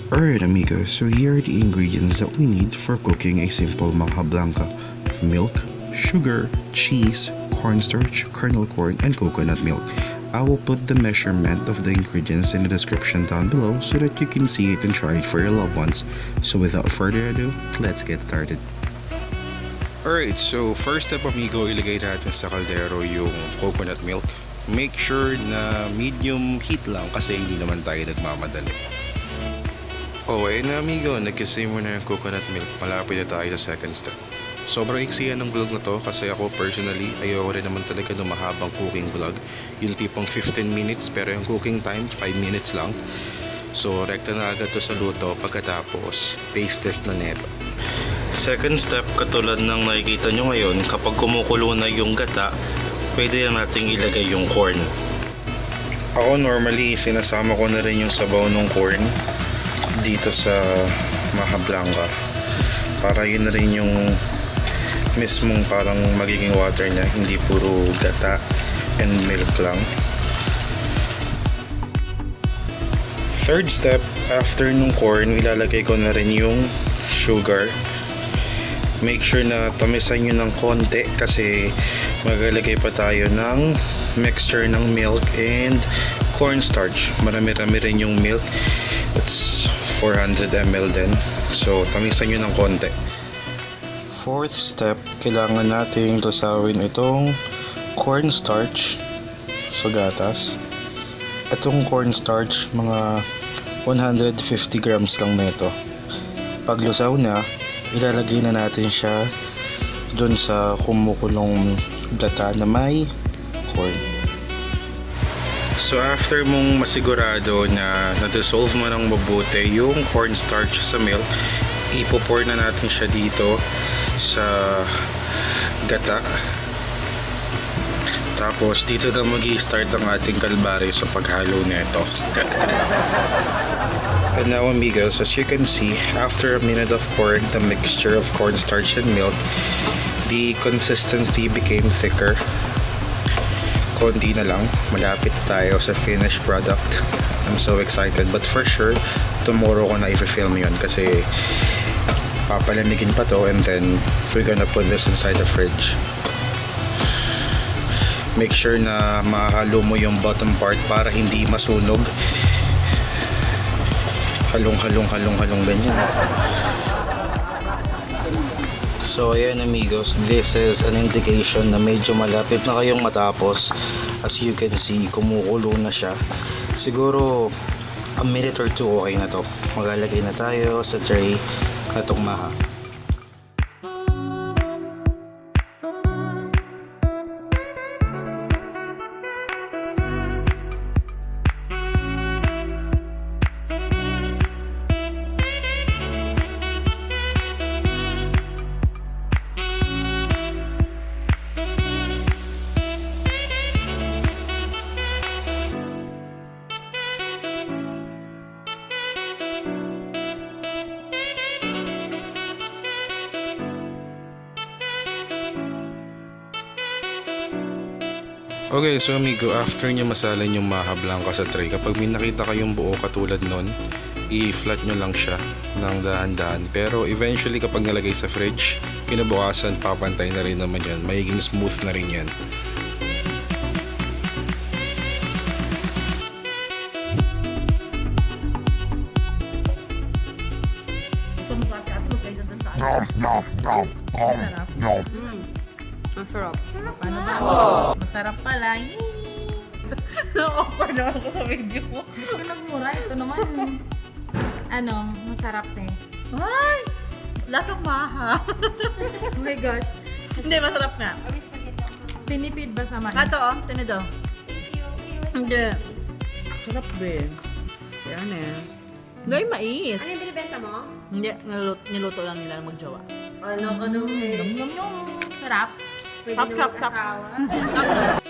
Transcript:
Alright amigos, so here are the ingredients that we need for cooking a simple Maja Blanca. Milk, sugar, cheese, cornstarch, kernel corn, and coconut milk. I will put the measurement of the ingredients in the description down below so that you can see it and try it for your loved ones. So without further ado, let's get started. Alright, so first step amigo, ilagay natin sa kaldero yung coconut milk. Make sure na medium heat lang kasi hindi naman tayo nagmamadali. Okay na amigo, nagkasay mo na yung coconut milk. Malapit na tayo sa second step. Sobrang iksiyan ng vlog na to kasi ako personally ayoko rin naman talaga ng mahabang cooking vlog. Yung tipong 15 minutes pero yung cooking time 5 minutes lang. So rekta na agad to sa luto pagkatapos taste test na neto. Second step, katulad ng nakikita nyo ngayon, kapag kumukulo na yung gata, pwede na nating ilagay yung corn. Ako normally sinasama ko na rin yung sabaw ng corn dito sa Maja Blanca para yun na rin yung mismong parang magiging water niya, hindi puro gata and milk lang. Third step, after nung corn, ilalagay ko na rin yung sugar. Make sure na tamisan nyo ng konti kasi maglalagay pa tayo ng mixture ng milk and cornstarch. Marami-rami rin yung milk. It's 400 ml din. So, tamisan nyo ng konti. Fourth step, kailangan nating tusawin itong cornstarch sa gatas. Itong cornstarch, mga 150 grams lang nito. Pag lusaw na, ilalagay na natin siya dun sa kumukulong gata na may corn. So after mong masigurado na na-dissolve mo ng mabuti yung cornstarch sa milk, ipo-pour na natin siya dito sa gata. Tapos dito na mag-i-start ang ating kalbaryo sa paghalo nito. And now amigos, as you can see, after a minute of pouring the mixture of cornstarch and milk, the consistency became thicker. Konti na lang, malapit tayo sa finished product. I'm so excited, but for sure tomorrow ko na i-film yun kasi papalamigin pa to and then we're gonna put this inside the fridge. Make sure na mahalo mo yung bottom part para hindi masunog. Halong ganyan. So ayan amigos, this is an indication na medyo malapit na kayong matapos. As you can see, kumukulo na siya. Siguro a minute or two okay na to. Maglalagay na tayo sa tray na itong maha. Okay, so amigo, after nyo masalan yung Maja Blanca sa tray, kapag may nakita kayong buo katulad nun, i-flat nyo lang siya ng dahan-dahan. Pero eventually kapag nalagay sa fridge, kinabukasan papantay na rin naman yan. Magiging smooth na rin yan. Masarap. Paano ba? Masarap pala. Na-offer naman ko sa video mo. Ito nagmura. Ito naman. Ano? Masarap eh. Ay! Lasang maha. Oh my gosh. Hindi, masarap nga. Tinipid ba sa mais? Ito oh. Tinido. Hindi. Sarap din. Yan eh. Hindi, mais. Ano yung binibenta mo? Hindi. Niluto lang nila magjowa. Ano? Yum. Sarap. Pwede na mag-asawa.